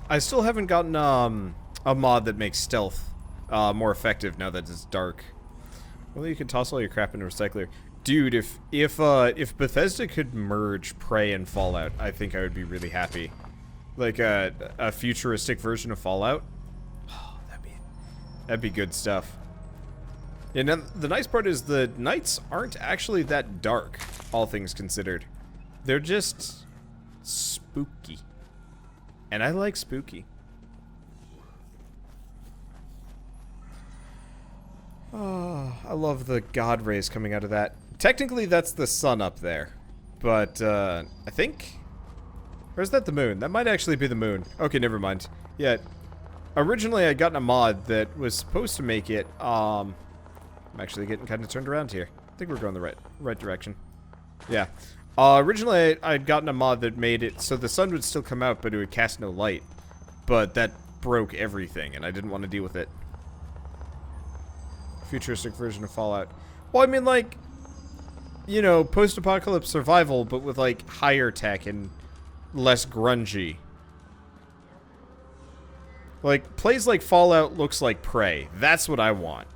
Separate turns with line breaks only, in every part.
I still haven't gotten a mod that makes stealth more effective now that it's dark. Well, you can toss all your crap into a recycler. Dude, if Bethesda could merge Prey and Fallout, I think I would be really happy. Like a futuristic version of Fallout. Oh, that'd be good stuff. And then the nice part is the nights aren't actually that dark, all things considered. They're just spooky. And I like spooky. Oh, I love the god rays coming out of that. Technically, that's the sun up there. But, I think... Or is that the moon? That might actually be the moon. Okay, never mind. Yeah. Originally, I'd gotten a mod that was supposed to make it, I'm actually getting kind of turned around here. I think we're going the right direction. Yeah. Originally, I'd gotten a mod that made it so the sun would still come out, but it would cast no light. But that broke everything, and I didn't want to deal with it. Futuristic version of Fallout. Well, I mean, like, you know, post-apocalypse survival, but with, like, higher tech and less grungy. Like, plays like Fallout looks like Prey. That's what I want.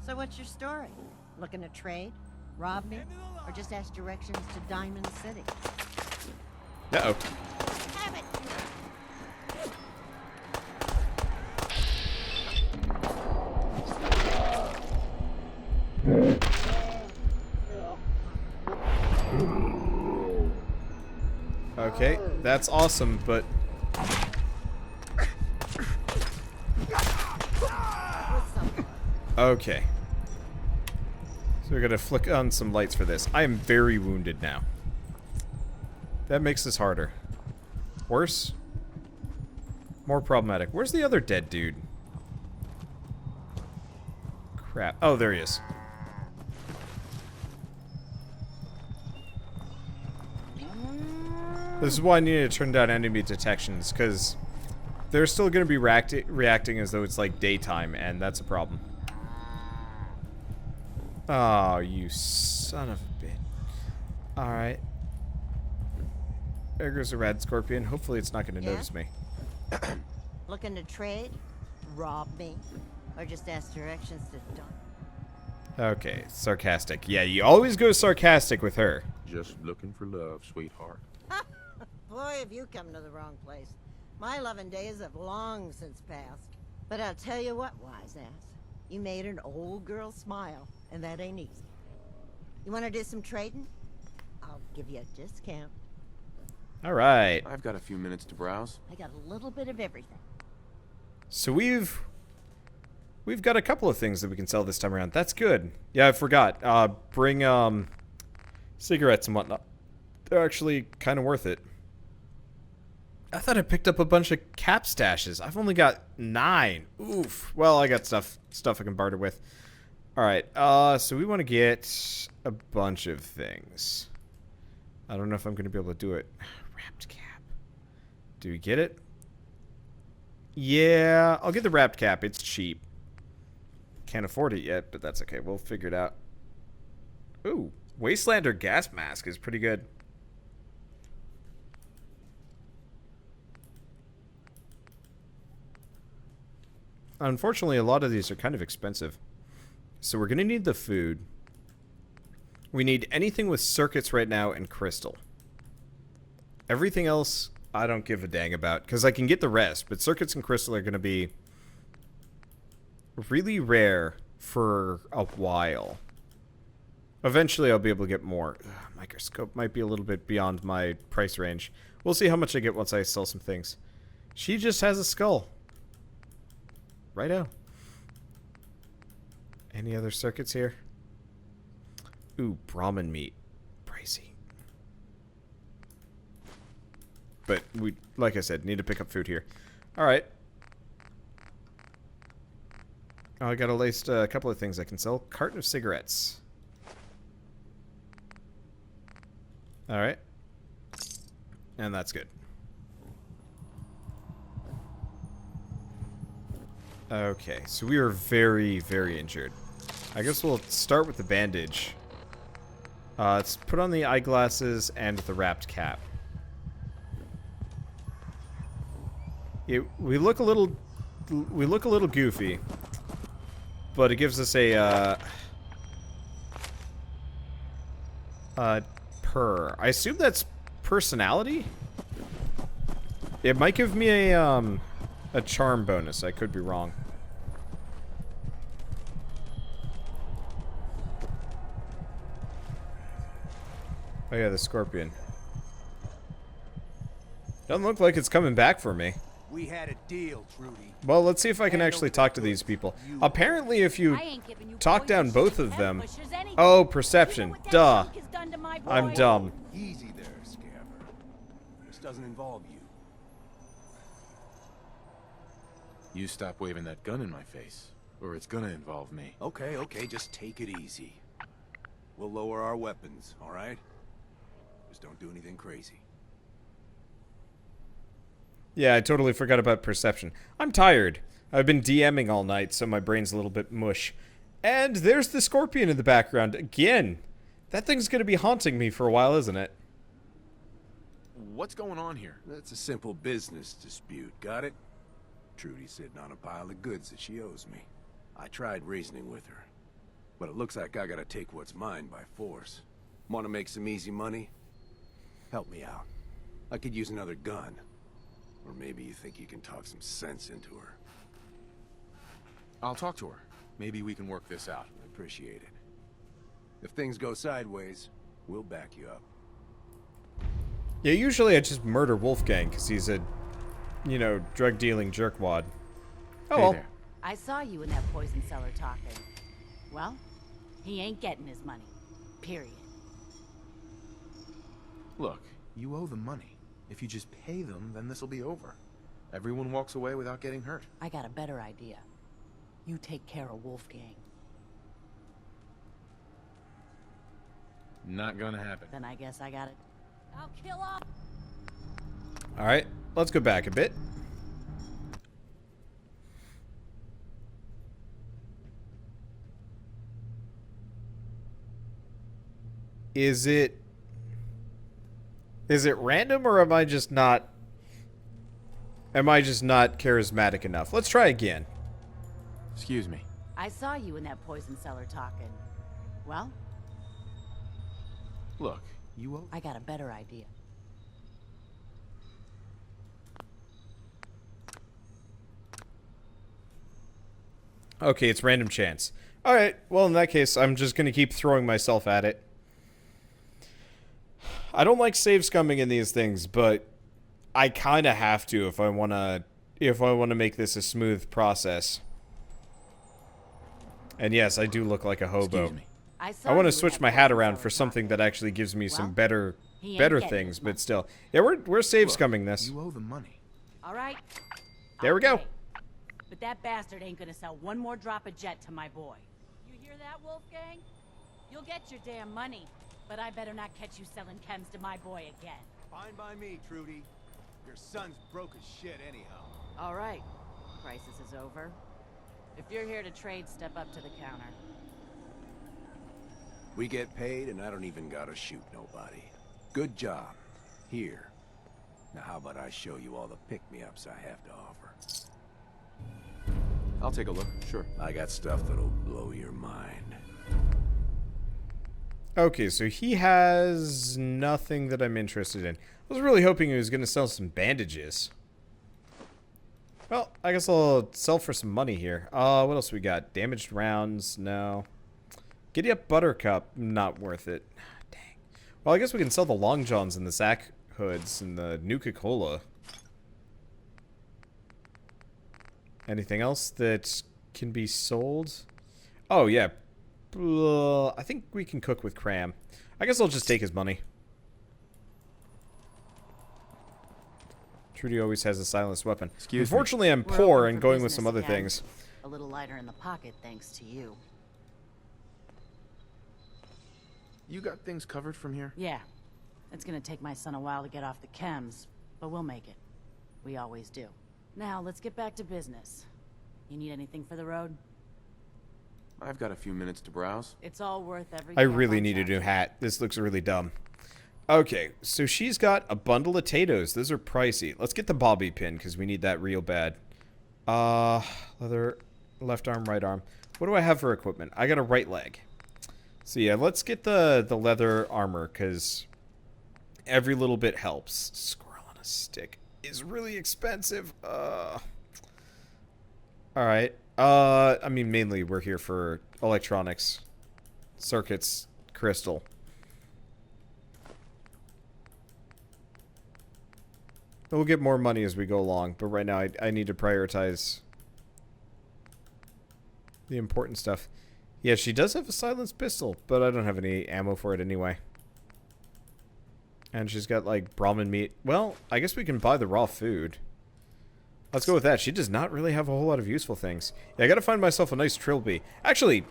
So what's your story? Looking to trade? Rob me? Or just ask directions to Diamond City?
Uh-oh.
Have it!
Okay, that's awesome, but... Okay. So we're gonna flick on some lights for this. I am very wounded now. That makes this harder. Worse? More problematic. Where's the other dead dude? Crap. Oh, there he is. This is why I needed to turn down enemy detections, because they're still going to be reacting as though it's like daytime, and that's a problem. Oh, you son of a bitch. Alright. There goes a red scorpion. Hopefully it's not going to notice me.
Looking to trade? Rob me? Or just ask directions to Diamond?
Okay, sarcastic. Yeah, you always go sarcastic with her.
Just looking for love, sweetheart.
Boy, have you come to the wrong place. My loving days have long since passed. But I'll tell you what, wise ass. You made an old girl smile, and that ain't easy. You want to do some trading? I'll give you a discount.
Alright.
I've got a few minutes to browse.
I got a little bit of everything.
So we've got a couple of things that we can sell this time around. That's good. Yeah, I forgot. Bring cigarettes and whatnot. They're actually kind of worth it. I thought I picked up a bunch of cap stashes. I've only got 9. Oof. Well, I got stuff I can barter with. Alright, so we want to get a bunch of things. I don't know if I'm going to be able to do it. Wrapped cap. Do we get it? Yeah, I'll get the wrapped cap. It's cheap. Can't afford it yet, but that's okay. We'll figure it out. Ooh, Wastelander gas mask is pretty good. Unfortunately, a lot of these are kind of expensive. So we're going to need the food. We need anything with circuits right now and crystal. Everything else, I don't give a dang about, because I can get the rest, but circuits and crystal are going to be really rare for a while. Eventually, I'll be able to get more. Ugh, microscope might be a little bit beyond my price range. We'll see how much I get once I sell some things. She just has a skull. Righto. Any other circuits here? Ooh, Brahmin meat. Pricey. But we, like I said, need to pick up food here. Alright. Oh, I got at least a couple of things I can sell. Carton of cigarettes. Alright. And that's good. Okay, so we are very, very injured. I guess we'll start with the bandage. Let's put on the eyeglasses and the wrapped cap. we look a little goofy, but it gives us a purr. I assume that's personality. It might give me a charm bonus. I could be wrong. Oh yeah, the scorpion. Doesn't look like it's coming back for me.
We had a deal, Trudy.
Well, let's see if I can actually talk to these people. Apparently, if you talk down both of them... Oh, perception. Duh. I'm dumb.
Easy there, Scammer. This doesn't involve you.
You stop waving that gun in my face, or it's gonna involve me.
Okay, just take it easy. We'll lower our weapons, all right? Just don't do anything crazy.
Yeah, I totally forgot about perception. I'm tired. I've been DMing all night, so my brain's a little bit mush. And there's the scorpion in the background again. That thing's gonna be haunting me for a while, isn't it?
What's going on here?
That's a simple business dispute, got it? Trudy's sitting on a pile of goods that she owes me. I tried reasoning with her, but it looks like I gotta take what's mine by force. Want to make some easy money? Help me out. I could use another gun. Or maybe you think you can talk some sense into her.
I'll talk to her. Maybe we can work this out.
I appreciate it. If things go sideways, we'll back you up.
Yeah, usually I just murder Wolfgang, because he's a, you know, drug-dealing jerkwad. Oh,
Hey
well.
there.
I saw you in that poison cellar talking. Well, he ain't getting his money. Period.
Look, you owe them money. If you just pay them, then this'll be over. Everyone walks away without getting hurt.
I got a better idea. You take care of Wolfgang.
Not gonna happen.
Then I guess I got it. I'll kill off.
Alright, let's go back a bit. Is it random, or am I just not charismatic enough? Let's try again.
Excuse me.
I saw you in that poison cellar talking. Well,
Look, you owe...
I got a better idea.
Okay, it's random chance. Alright, well in that case, I'm just gonna keep throwing myself at it. I don't like save scumming in these things, but I kinda have to if I wanna make this a smooth process. And yes, I do look like a hobo.
Excuse me.
I want to switch my hat around for something that actually gives me some better things, but still. Yeah, we're save scumming this.
You owe them money.
All right.
There we go.
Okay. But that bastard ain't gonna sell one more drop of jet to my boy. You hear that, Wolfgang? You'll get your damn money, but I better not catch you selling chems to my boy again.
Fine by me, Trudy. Your son's broke as shit anyhow.
All right. Crisis is over. If you're here to trade, step up to the counter.
We get paid and I don't even gotta shoot nobody. Good job. Here. Now how about I show you all the pick-me-ups I have to offer?
I'll take a look, sure.
I got stuff that'll blow your mind.
Okay, so he has nothing that I'm interested in. I was really hoping he was going to sell some bandages. Well, I guess I'll sell for some money here. What else we got? Damaged rounds? No. Giddy up Buttercup? Not worth it. Dang. Well, I guess we can sell the Long Johns and the Sack Hoods and the Nuka-Cola. Anything else that can be sold? Oh, yeah. I think we can cook with Cram. I guess I'll just take his money. Trudy always has a silenced weapon. Unfortunately, I'm poor and going with some other things.
A little lighter in the pocket thanks to you.
You got things covered from here?
Yeah. It's gonna take my son a while to get off the chems, but we'll make it. We always do. Now, let's get back to business. You need anything for the road?
I've got a few minutes to browse.
It's all worth every...
I really need a new hat. This looks really dumb. Okay, so she's got a bundle of potatoes. Those are pricey. Let's get the bobby pin because we need that real bad. Leather, left arm, right arm. What do I have for equipment? I got a right leg. So yeah, let's get the leather armor because every little bit helps. Squirrel on a stick is really expensive. Alright. I mean, mainly we're here for electronics, circuits, crystal. We'll get more money as we go along, but right now I need to prioritize the important stuff. Yeah, she does have a silenced pistol, but I don't have any ammo for it anyway. And she's got, like, Brahmin meat. Well, I guess we can buy the raw food. Let's go with that. She does not really have a whole lot of useful things. Yeah, I gotta find myself a nice trilby. Actually,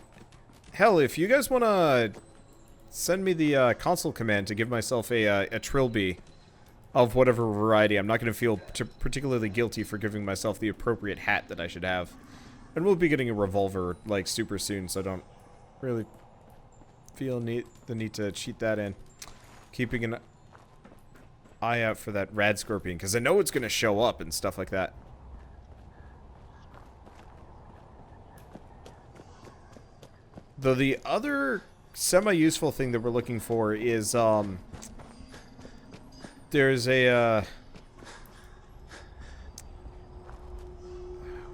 hell, if you guys wanna send me the console command to give myself a trilby of whatever variety, I'm not gonna feel particularly guilty for giving myself the appropriate hat that I should have. And we'll be getting a revolver, like, super soon, so I don't really feel the need to cheat that in. Keeping an eye out for that rad scorpion, because I know it's gonna show up and stuff like that. Though the other semi-useful thing that we're looking for is, there's a, oh,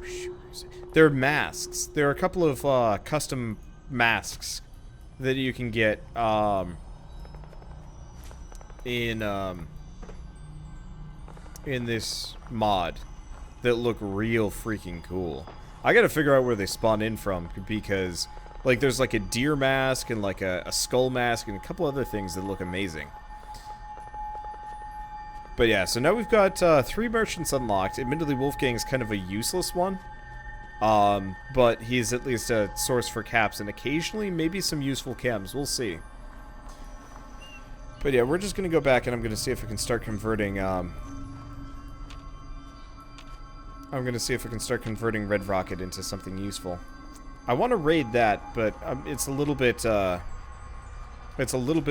shoot. There are masks. There are a couple of, custom masks that you can get, in this mod that look real freaking cool. I gotta figure out where they spawn in from, because, like, there's, like, a deer mask and, like, a skull mask and a couple other things that look amazing. But yeah, so now we've got 3 merchants unlocked. Admittedly, Wolfgang's kind of a useless one. But he's at least a source for caps and occasionally maybe some useful chems. We'll see. But yeah, we're just going to go back and I'm going to see if I can start converting, I'm going to see if I can start converting Red Rocket into something useful. I want to raid that, but it's a little bit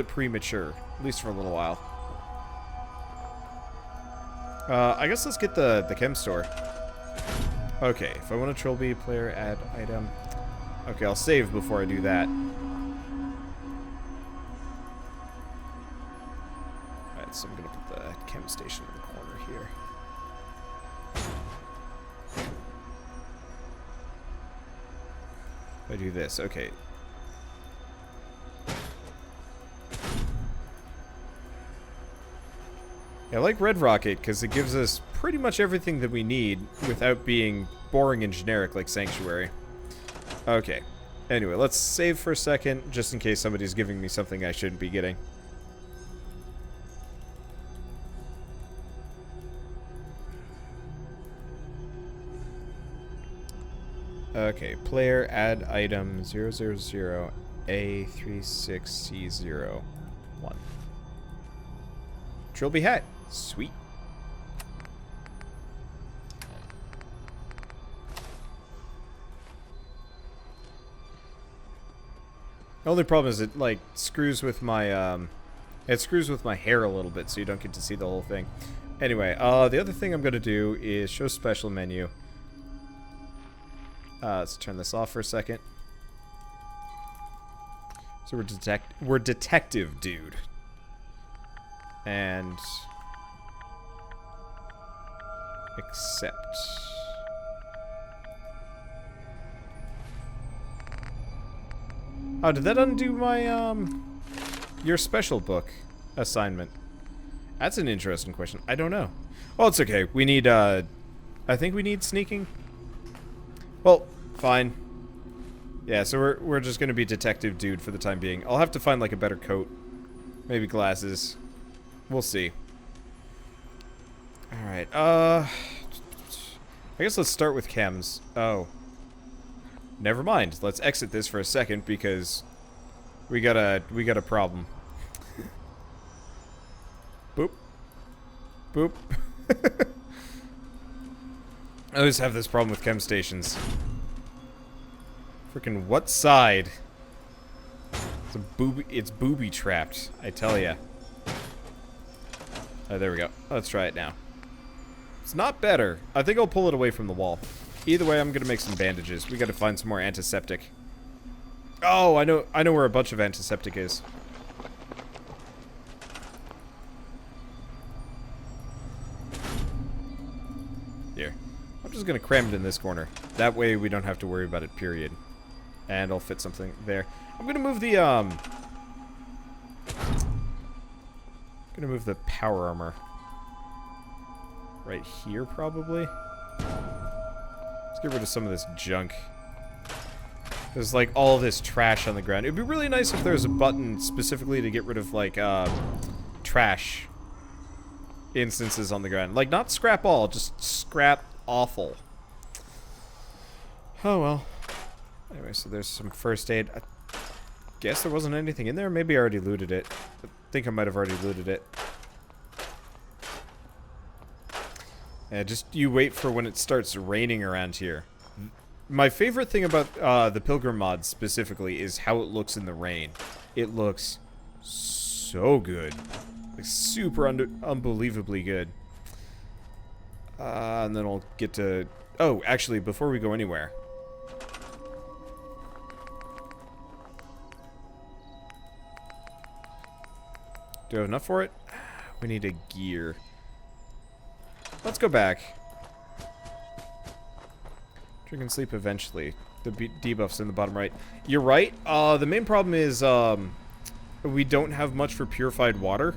premature, at least for a little while. I guess let's get the chem store. Okay, if I want a trilby, player, add item. Okay, I'll save before I do that. Alright, so I'm gonna put the chem station in the corner here. If I do this, okay. I like Red Rocket because it gives us pretty much everything that we need without being boring and generic like Sanctuary. Okay. Anyway, let's save for a second just in case somebody's giving me something I shouldn't be getting. Okay, player add item 000A36C01. Trilby hat. Sweet. The only problem is it, like, screws with my, it screws with my hair a little bit, so you don't get to see the whole thing. Anyway, the other thing I'm gonna do is show special menu. Let's turn this off for a second. So we're detective dude. And accept. Oh, did that undo my your special book assignment? That's an interesting question. I don't know. Well, it's okay. We need I think we need sneaking. Well, fine. Yeah, so we're just gonna be detective dude for the time being. I'll have to find like a better coat. Maybe glasses. We'll see. Alright, I guess let's start with chems. Oh. Never mind. Let's exit this for a second because we got a problem. Boop. Boop. I always have this problem with chem stations. Freaking what side? It's booby trapped, I tell ya. Oh, there we go. Let's try it now. It's not better. I think I'll pull it away from the wall. Either way, I'm gonna make some bandages. We gotta find some more antiseptic. Oh, I know where a bunch of antiseptic is. Here. I'm just gonna cram it in this corner. That way we don't have to worry about it, period. And I'll fit something there. I'm gonna move the, gonna move the power armor. Right here, probably. Let's get rid of some of this junk. There's, like, all this trash on the ground. It'd be really nice if there was a button specifically to get rid of, like, trash instances on the ground. Like, not scrap all, just scrap awful. Oh, well. Anyway, so there's some first aid. I guess there wasn't anything in there. Maybe I already looted it. I think I might have already looted it. Yeah, just you wait for when it starts raining around here. My favorite thing about the Pilgrim mod specifically is how it looks in the rain. It looks so good. Like, super unbelievably good. And then I'll get to... Oh, actually, before we go anywhere... Do I have enough for it? We need a gear. Let's go back. Drink and sleep eventually. The debuff's in the bottom right. You're right. The main problem is we don't have much for purified water,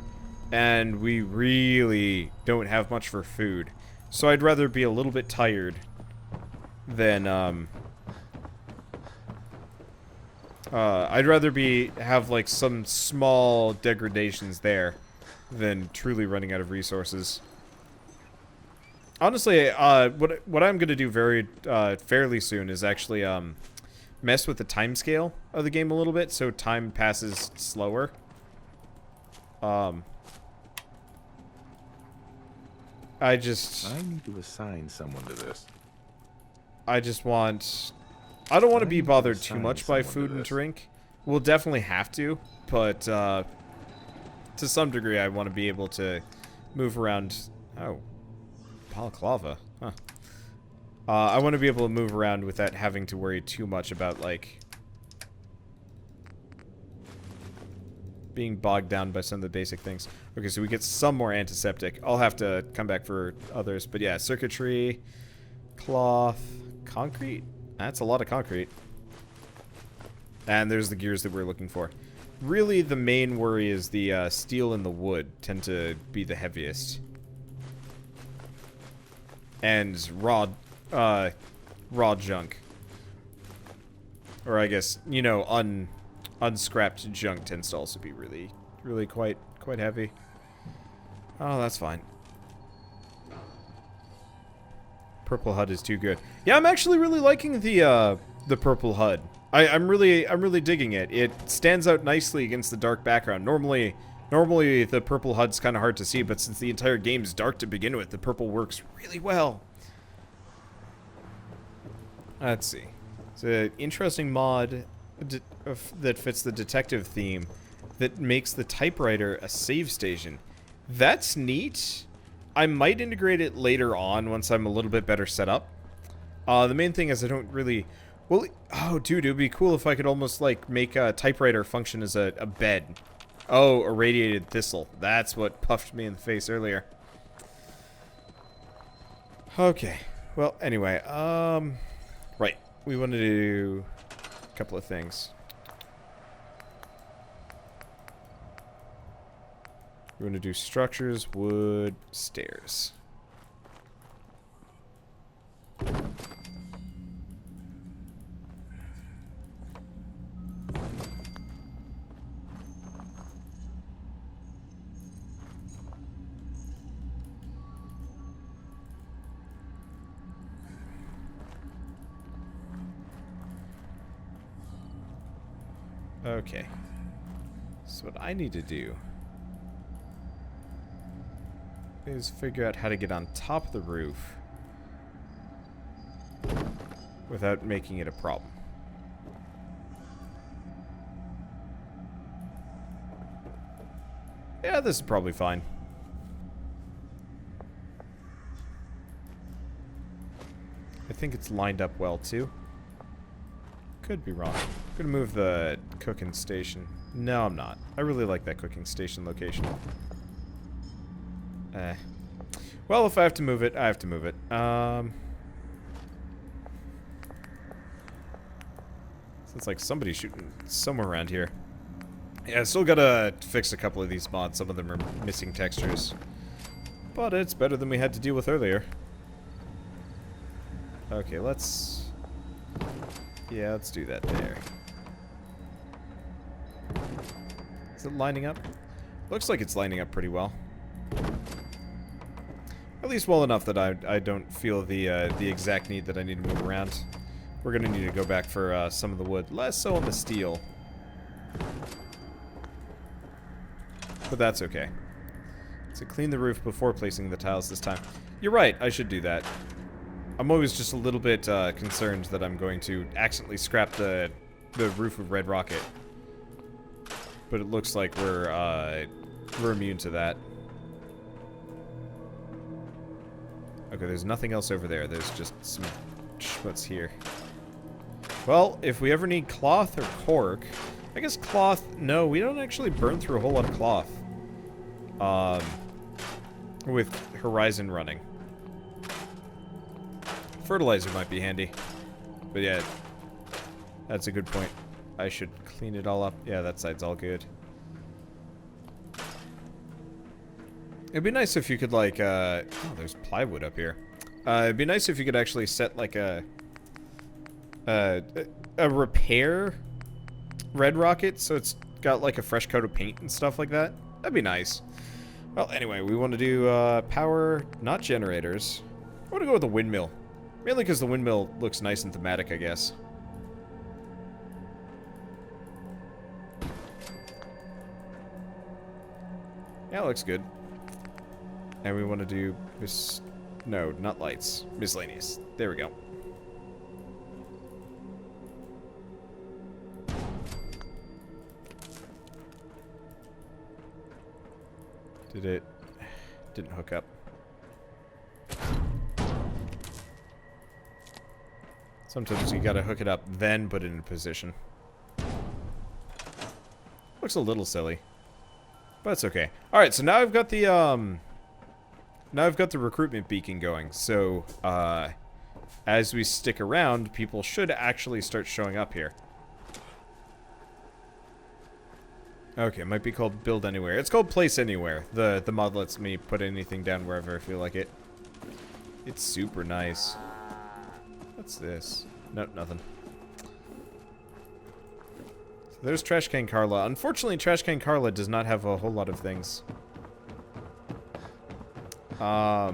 and we really don't have much for food. So I'd rather be a little bit tired than I'd rather have like some small degradations there than truly running out of resources. Honestly, what I'm gonna do very fairly soon is actually mess with the time scale of the game a little bit, so time passes slower. I
I need to assign someone to this.
I don't want to be bothered too much by food and drink. We'll definitely have to, but to some degree, I want to be able to move around. Oh. Balaclava, huh. I want to be able to move around without having to worry too much about, like, being bogged down by some of the basic things. Okay, so we get some more antiseptic. I'll have to come back for others, but yeah, circuitry, cloth, concrete. That's a lot of concrete. And there's the gears that we're looking for. Really, the main worry is the steel and the wood tend to be the heaviest. And raw junk. Or I guess, you know, unscrapped junk tends to also be really quite heavy. Oh, that's fine. Purple HUD is too good. Yeah, I'm actually really liking the purple HUD. I'm really digging it. It stands out nicely against the dark background. Normally the purple HUD's kind of hard to see, but since the entire game's dark to begin with, the purple works really well. Let's see. It's an interesting mod that fits the detective theme that makes the typewriter a save station. That's neat. I might integrate it later on once I'm a little bit better set up. The main thing is I don't really... Well, oh, dude, it would be cool if I could almost, like, make a typewriter function as a bed. Oh, irradiated thistle. That's what puffed me in the face earlier. Okay. Well, anyway, right. We want to do a couple of things. We want to do structures, wood, stairs. Okay. So what I need to do is figure out how to get on top of the roof without making it a problem. Yeah, this is probably fine. think it's lined up well, too. Could be wrong. I'm gonna move the cooking station. No, I'm not. I really like that cooking station location. Well, if I have to move it, I have to move it. Sounds like somebody's shooting somewhere around here. Yeah, I still gotta fix a couple of these mods. Some of them are missing textures. But it's better than we had to deal with earlier. Okay, let's... Yeah, let's do that there. Is it lining up? Looks like it's lining up pretty well. At least well enough that I don't feel the exact need that I need to move around. We're gonna need to go back for some of the wood. Less so on the steel. But that's okay. So clean the roof before placing the tiles this time. You're right, I should do that. I'm always just a little bit concerned that I'm going to accidentally scrap the roof of Red Rocket. But it looks like we're immune to that. Okay, there's nothing else over there. There's just some schmutz here. Well, if we ever need cloth or cork... I guess cloth... No, we don't actually burn through a whole lot of cloth. With Horizon running. Fertilizer might be handy. But yeah, that's a good point. I should clean it all up. Yeah, that side's all good. It'd be nice if you could, like, oh, there's plywood up here. It'd be nice if you could actually set, like, a repair Red Rocket, so it's got, like, a fresh coat of paint and stuff like that. That'd be nice. Well, anyway, we want to do, power, not generators. I want to go with the windmill. Mainly because the windmill looks nice and thematic, I guess. Yeah, it looks good. And we want to do no, not lights. Miscellaneous. There we go. Didn't hook up. Sometimes you gotta hook it up, then put it in position. Looks a little silly. But it's okay. Alright, so now I've got the, recruitment beacon going. So, as we stick around, people should actually start showing up here. Okay, it might be called Build Anywhere. It's called Place Anywhere. The mod lets me put anything down wherever I feel like it. It's super nice. What's this? Nope, nothing. So there's Trash Can Carla. Unfortunately, Trash Can Carla does not have a whole lot of things. We're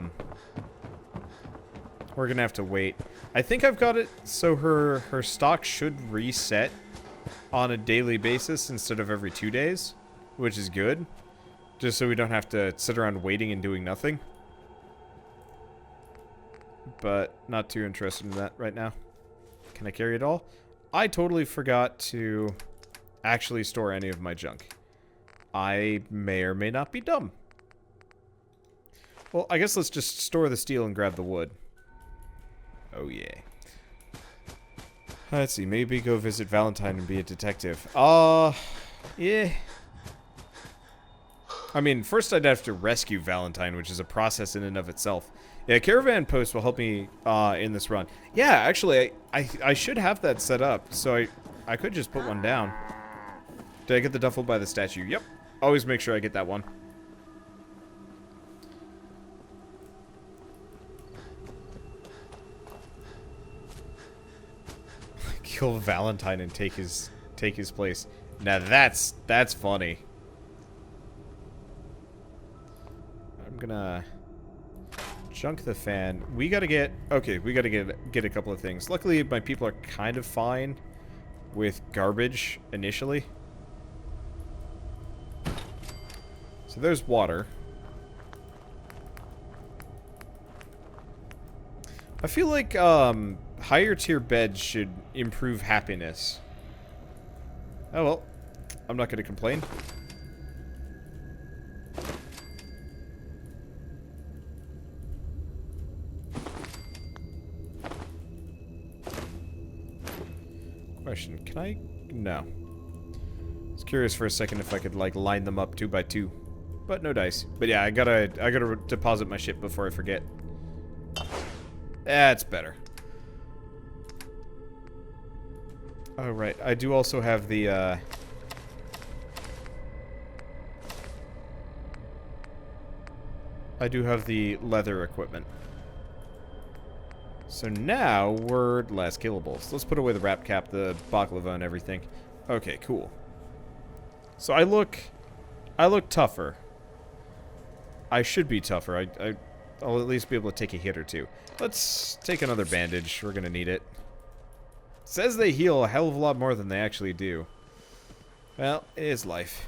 gonna have to wait. I think I've got it so her stock should reset on a daily basis instead of every 2 days, which is good. Just so we don't have to sit around waiting and doing nothing. But not too interested in that right now. Can I carry it all? I totally forgot to actually store any of my junk. I may or may not be dumb. Well, I guess let's just store the steel and grab the wood. Oh, yeah. Let's see, maybe go visit Valentine and be a detective. Yeah. I mean, first I'd have to rescue Valentine, which is a process in and of itself. Yeah, Caravan Post will help me in this run. Yeah, actually, I should have that set up, so I could just put one down. Did I get the duffel by the statue? Yep. Always make sure I get that one. Kill Valentine and take his place. Now that's funny. I'm gonna junk the fan. We gotta get a couple of things. Luckily, my people are kind of fine with garbage initially. So there's water. I feel like higher tier beds should improve happiness. Oh well, I'm not gonna complain. Question, can I? No. I was curious for a second if I could, like, line them up 2 by 2. But no dice. But yeah, I gotta deposit my ship before I forget. That's better. Oh, right. I do also have the, I do have the leather equipment. So now we're less killable. So let's put away the wrap cap, the baklava, and everything. Okay, cool. So I look tougher. I should be tougher. I'll at least be able to take a hit or two. Let's take another bandage. We're gonna need it. Says they heal a hell of a lot more than they actually do. Well, it is life.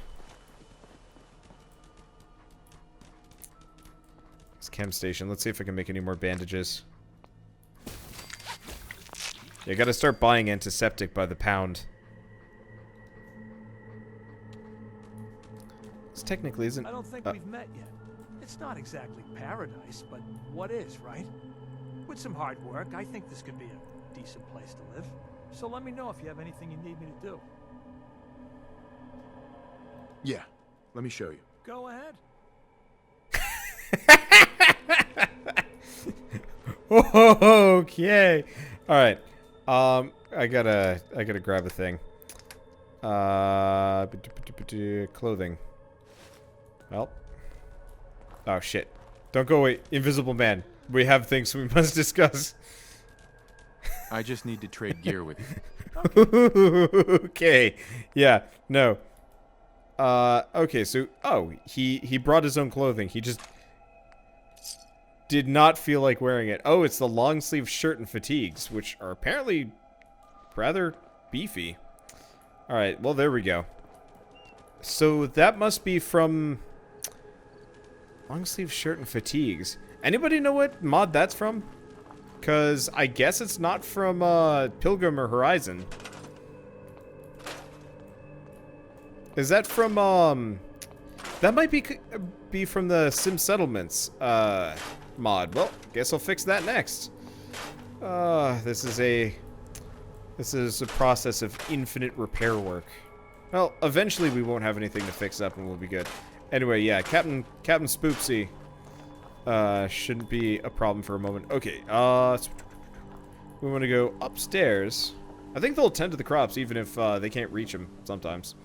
It's chem station. Let's see if I can make any more bandages. You gotta start buying antiseptic by the pound. This technically isn't...
I don't think we've met yet. It's not exactly paradise, but what is, right? With some hard work, I think this could be a decent place to live. So let me know if you have anything you need me to do.
Yeah, let me show you.
Go ahead.
Okay. All right. I gotta grab a thing. Clothing. Well. Oh shit! Don't go away, Invisible Man. We have things we must discuss.
I just need to trade gear with you.
Okay. Yeah. No. Okay. So, he brought his own clothing. He just did not feel like wearing it. Oh, it's the long sleeve shirt and fatigues, which are apparently rather beefy. All right. Well, there we go. So that must be from long sleeve shirt and fatigues. Anybody know what mod that's from? Because I guess it's not from Pilgrim or Horizon. Is that from that might be from the Sim Settlements mod. Well, guess I'll fix that next. This is a process of infinite repair work. Well, eventually we won't have anything to fix up and we'll be good. Anyway, yeah, Captain Spoopsy shouldn't be a problem for a moment. Okay, we want to go upstairs. I think they'll tend to the crops even if they can't reach them sometimes.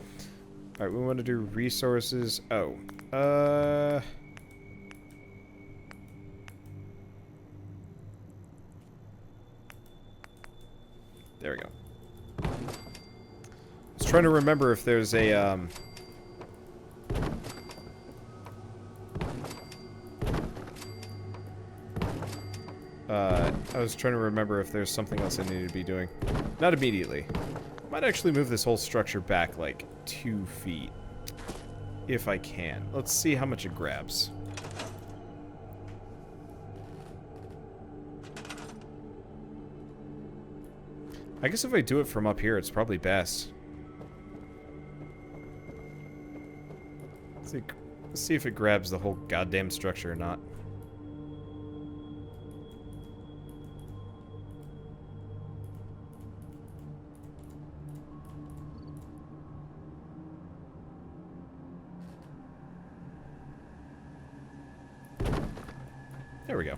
All right, we want to do resources. Oh, there we go. I was trying to remember if there's a I was trying to remember if there's something else I needed to be doing. Not immediately. Might actually move this whole structure back like 2 feet. If I can. Let's see how much it grabs. I guess if I do it from up here, it's probably best. Let's see if it grabs the whole goddamn structure or not. There we go.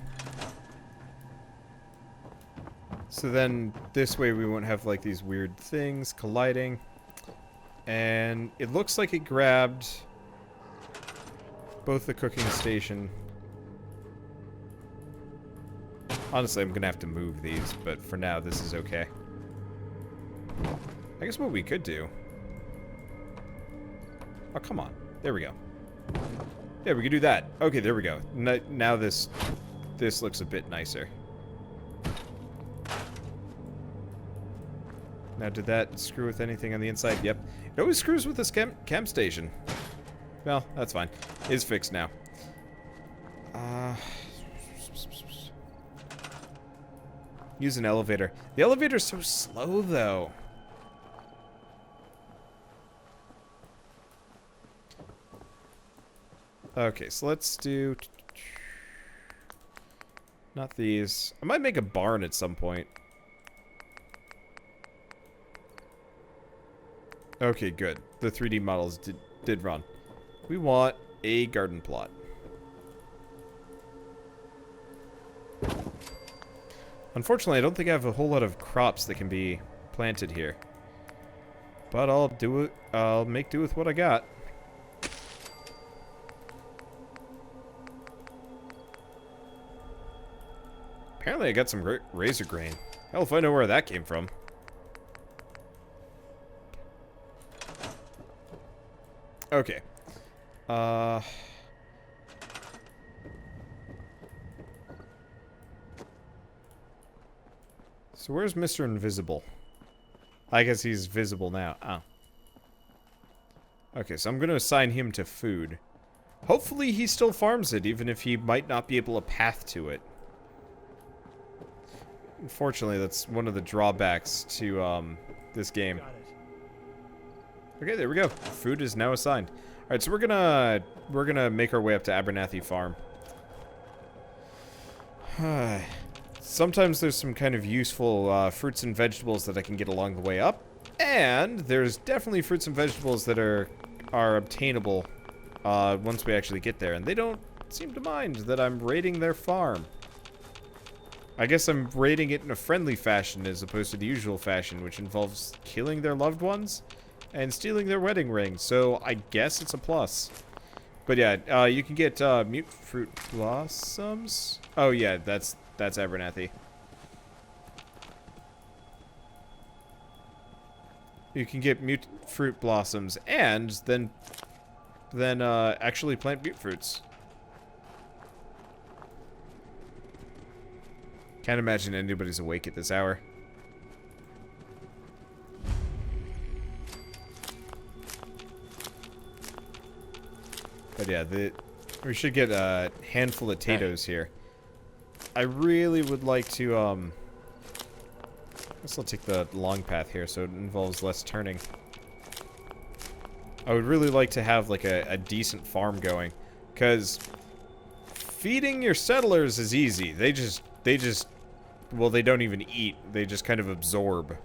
So then, this way we won't have, like, these weird things colliding. And it looks like it grabbed both the cooking station. Honestly, I'm gonna have to move these, but for now, this is okay. I guess what we could do... Oh, come on. There we go. Yeah, we could do that. Okay, there we go. Now this looks a bit nicer. Now, did that screw with anything on the inside? Yep. It always screws with this chem station. Well, that's fine. It's fixed now. Use an elevator. The elevator's so slow, though. Okay, so let's do... Not these. I might make a barn at some point. Okay, good. The 3D models did run. We want a garden plot. Unfortunately, I don't think I have a whole lot of crops that can be planted here. But I'll make do with what I got. Apparently I got some great razor grain. Hell if I know where that came from. Okay. So where's Mr. Invisible? I guess he's visible now. Oh. Okay, so I'm going to assign him to food. Hopefully he still farms it, even if he might not be able to path to it. Unfortunately, that's one of the drawbacks to this game.
Got it.
Okay, there we go. Food is now assigned. All right, so we're gonna make our way up to Abernathy Farm. Sometimes there's some kind of useful fruits and vegetables that I can get along the way up, and there's definitely fruits and vegetables that are obtainable once we actually get there, and they don't seem to mind that I'm raiding their farm. I guess I'm raiding it in a friendly fashion as opposed to the usual fashion, which involves killing their loved ones and stealing their wedding ring, so I guess it's a plus. But yeah, you can get mute fruit blossoms. Oh yeah, that's Abernathy. You can get mute fruit blossoms and then actually plant mute fruits. Can't imagine anybody's awake at this hour. But yeah, we should get a handful of potatoes here. I really would like to, I guess I'll take the long path here so it involves less turning. I would really like to have like a decent farm going, because feeding your settlers is easy. They just, well, they don't even eat. They just kind of absorb.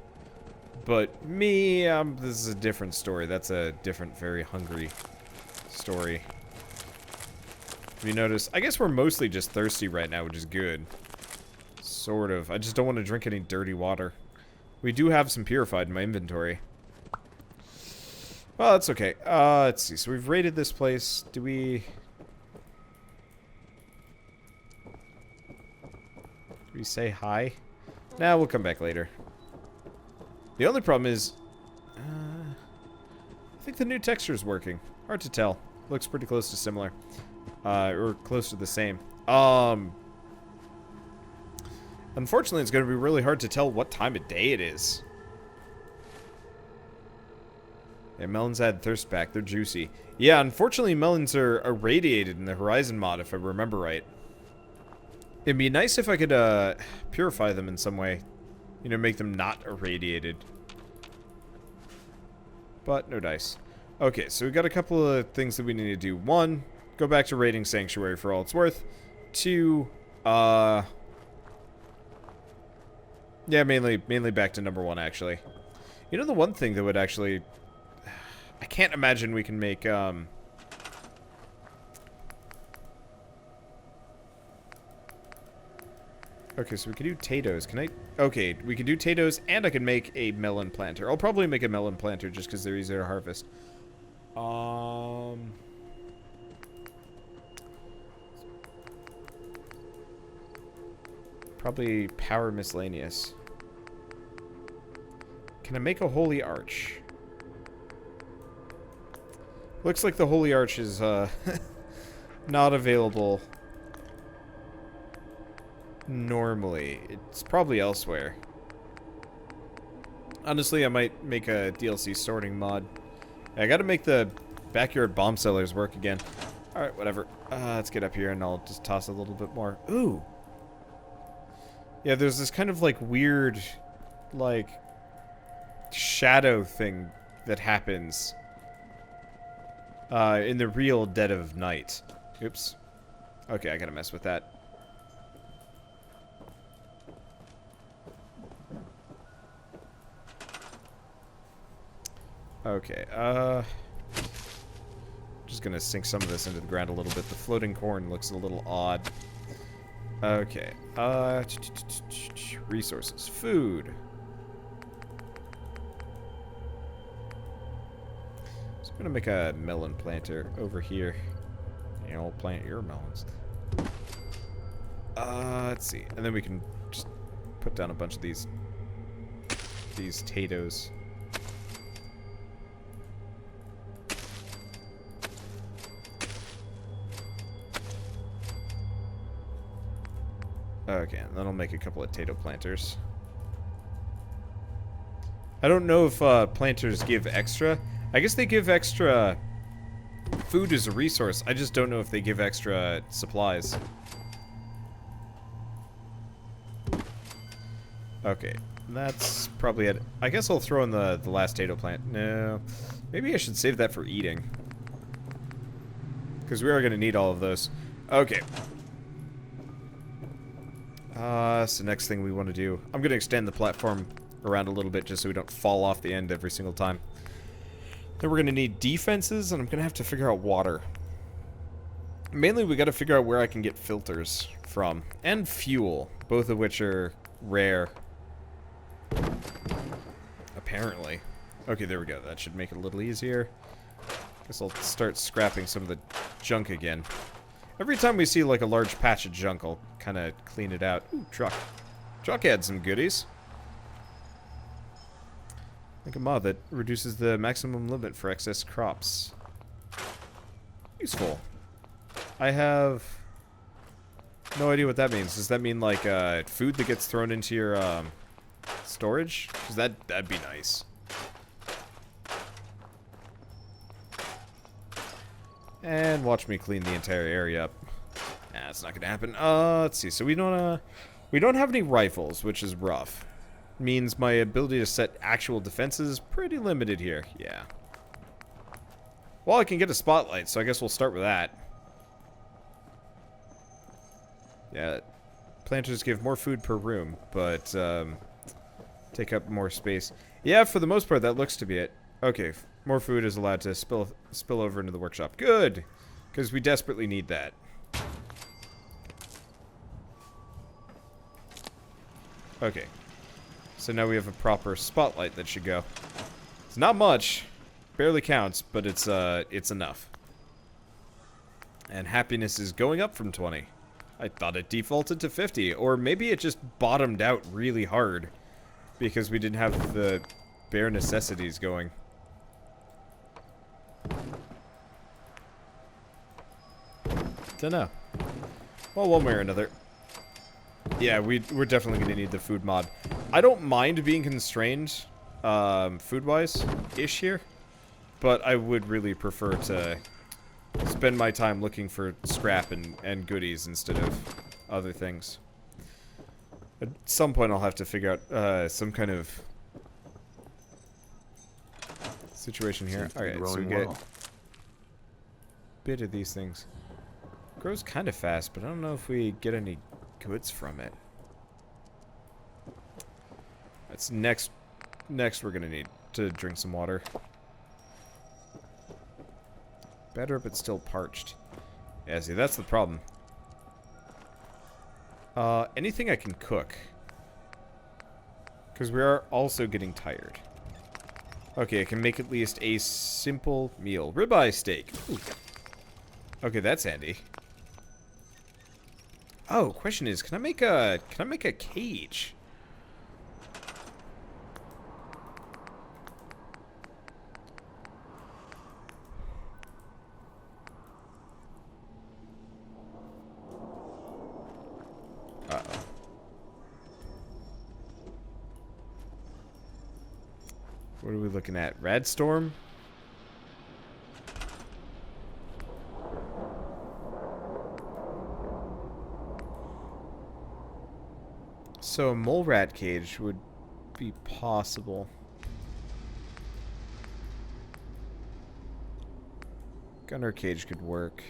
But me, this is a different story. That's a different, very hungry story. If you notice, I guess we're mostly just thirsty right now, which is good. Sort of. I just don't want to drink any dirty water. We do have some purified in my inventory. Well, that's okay. Let's see. So we've raided this place. Do we say hi? Nah, we'll come back later. The only problem is, I think the new texture is working. Hard to tell. Looks pretty close to similar. Or close to the same. Unfortunately, it's going to be really hard to tell what time of day it is. Yeah, melons add thirst back. They're juicy. Yeah, unfortunately, melons are irradiated in the Horizon mod, if I remember right. It'd be nice if I could purify them in some way. You know, make them not irradiated. But no dice. Okay, so we got a couple of things that we need to do. One, go back to raiding Sanctuary for all it's worth. Two, yeah, mainly back to number one, actually. You know, the one thing that would actually, I can't imagine we can make, okay, so we can do potatoes. Can I? Okay, we can do potatoes, and I can make a melon planter. I'll probably make a melon planter just because they're easier to harvest. Probably power miscellaneous. Can I make a holy arch? Looks like the holy arch is not available normally. It's probably elsewhere. Honestly, I might make a DLC sorting mod. I gotta make the backyard bomb sellers work again. Alright, whatever. Let's get up here and I'll just toss a little bit more. Ooh! Yeah, there's this kind of like weird, like, shadow thing that happens in the real dead of night. Oops. Okay, I gotta mess with that. Okay, just gonna sink some of this into the ground a little bit. The floating corn looks a little odd. Okay, resources. Food. So I'm gonna make a melon planter over here. I'll plant your melons. Let's see. And then we can just put down a bunch of these potatoes. Okay, and then I'll make a couple of potato planters. I don't know if planters give extra. I guess they give extra food as a resource. I just don't know if they give extra supplies. Okay, that's probably it. I guess I'll throw in the last potato plant. No, maybe I should save that for eating. Because we are going to need all of those. Okay. So next thing we want to do, I'm going to extend the platform around a little bit just so we don't fall off the end every single time. Then we're going to need defenses, and I'm going to have to figure out water. Mainly, we got to figure out where I can get filters from. And fuel, both of which are rare. Apparently. Okay, there we go. That should make it a little easier. Guess I'll start scrapping some of the junk again. Every time we see, like, a large patch of junk, I'll kind of clean it out. Ooh, truck. Truck had some goodies. Like a mod that reduces the maximum limit for excess crops. Useful. I have no idea what that means. Does that mean, like, food that gets thrown into your, storage? Because that'd be nice. And watch me clean the entire area up. Nah, that's not gonna happen. Let's see. So we don't have any rifles, which is rough. Means my ability to set actual defenses is pretty limited here. Yeah. Well, I can get a spotlight, so I guess we'll start with that. Yeah. Planters give more food per room, but take up more space. Yeah, for the most part, that looks to be it. Okay, more food is allowed to spill over into the workshop. Good! Because we desperately need that. Okay. So now we have a proper spotlight that should go. It's not much. Barely counts, but it's enough. And happiness is going up from 20. I thought it defaulted to 50. Or maybe it just bottomed out really hard. Because we didn't have the bare necessities going. Dunno. Well, one way or another. Yeah, we're definitely going to need the food mod. I don't mind being constrained, food-wise-ish here. But I would really prefer to spend my time looking for scrap and goodies instead of other things. At some point I'll have to figure out some kind of situation here. Alright, so we get a bit of these things. It grows kind of fast, but I don't know if we get any goods from it. That's next we're gonna need to drink some water. Better, but still parched. Yeah, see, that's the problem. Anything I can cook. Because we are also getting tired. Okay, I can make at least a simple meal. Ribeye steak. Ooh. Okay, that's handy. Oh, question is, can I make a cage? Uh-oh. What are we looking at? Radstorm? So a mole rat cage would be possible. Gunner cage could work.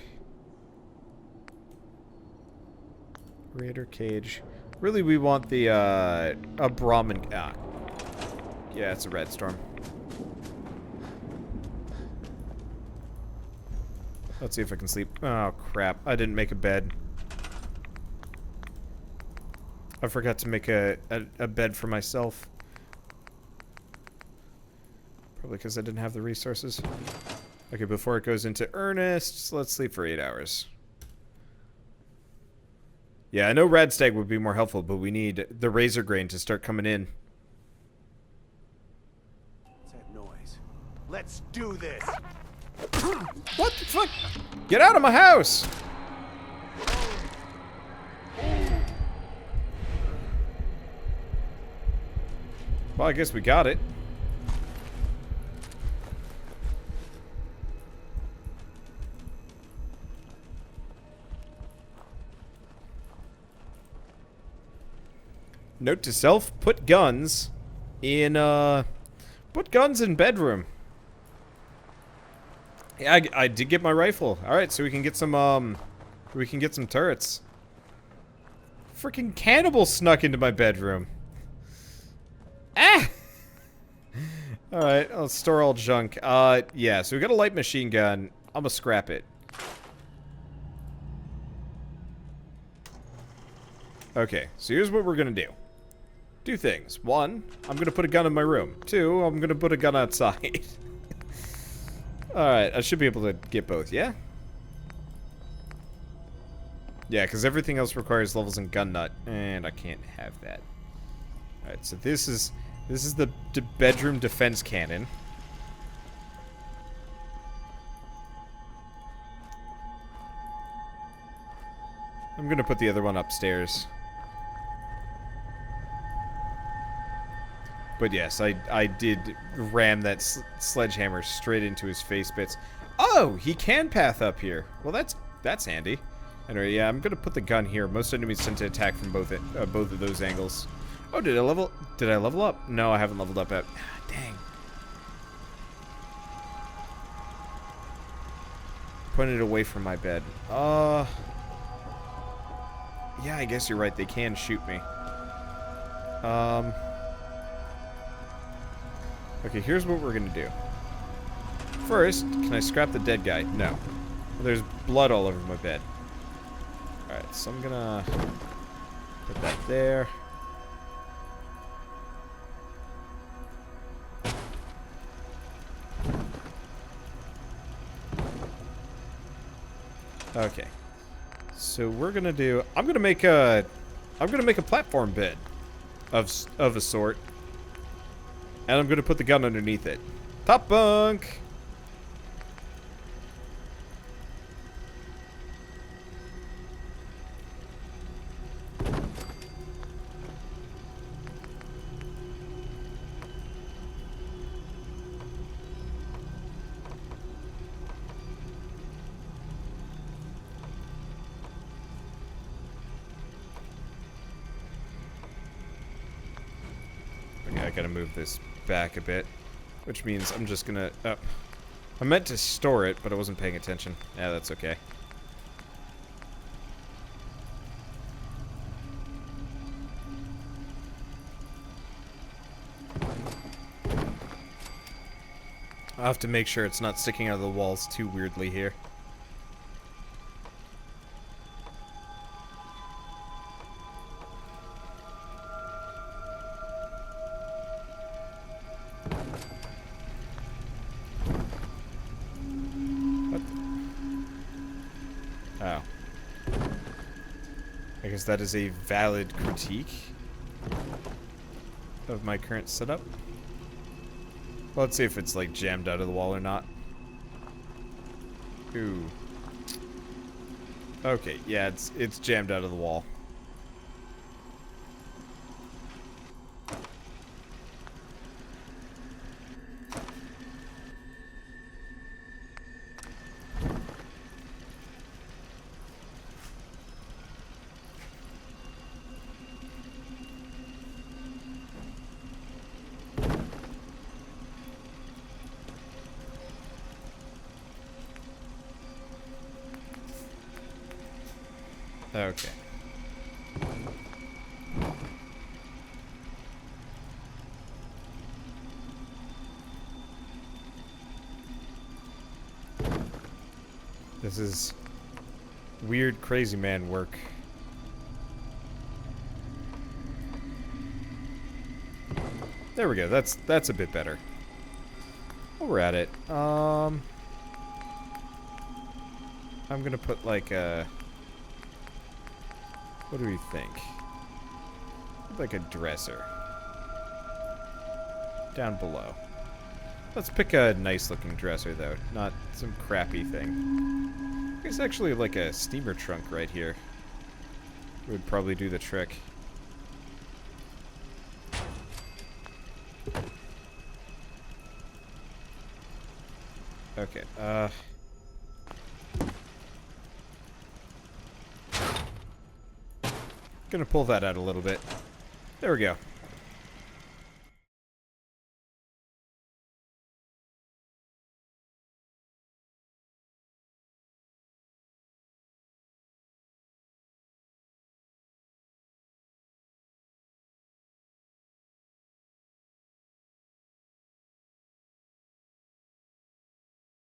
Raider cage. Really, we want the, a Brahmin... yeah, it's a red storm. Let's see if I can sleep. Oh, crap. I didn't make a bed. I forgot to make a bed for myself. Probably because I didn't have the resources. Okay, before it goes into earnest, let's sleep for 8 hours. Yeah, I know Radstag would be more helpful, but we need the razor grain to start coming in.
What's that noise? Let's do this!
What the fuck? Get out of my house! Well, I guess we got it. Note to self, put guns in bedroom. Yeah, I did get my rifle. Alright, so we can get some turrets. Freaking cannibal snuck into my bedroom. Ah! Alright, I'll store all junk. Yeah, so we got a light machine gun. I'm gonna scrap it. Okay, so here's what we're gonna do. Two things. One, I'm gonna put a gun in my room. Two, I'm gonna put a gun outside. Alright, I should be able to get both, yeah? Yeah, because everything else requires levels in gun nut, and I can't have that. Alright, so this is the bedroom defense cannon. I'm gonna put the other one upstairs. But yes, I did ram that sledgehammer straight into his face bits. Oh, he can path up here. Well, that's handy. Anyway, yeah, I'm gonna put the gun here. Most enemies tend to attack from both of those angles. Oh, did I level up? No, I haven't leveled up yet. Ah, dang. Putting it away from my bed. Yeah, I guess you're right. They can shoot me. Okay, here's what we're gonna do. First, can I scrap the dead guy? No. Well, there's blood all over my bed. Alright, so I'm gonna put that there. Okay. So we're gonna do I'm gonna make a platform bed of a sort. And I'm gonna put the gun underneath it. Top bunk! Okay, I gotta move this back a bit, which means I'm just gonna I meant to store it, but I wasn't paying attention. Yeah, that's okay. I'll have to make sure it's not sticking out of the walls too weirdly here. Oh. I guess that is a valid critique of my current setup. Well, let's see if it's like jammed out of the wall or not. Ooh. Okay, yeah, it's jammed out of the wall. Okay. This is weird, crazy man work. There we go. That's a bit better. While we're at it, I'm gonna put like a. What do we think? Like a dresser down below. Let's pick a nice-looking dresser, though, not some crappy thing. There's actually like a steamer trunk right here. Would probably do the trick. Okay, gonna pull that out a little bit. There we go.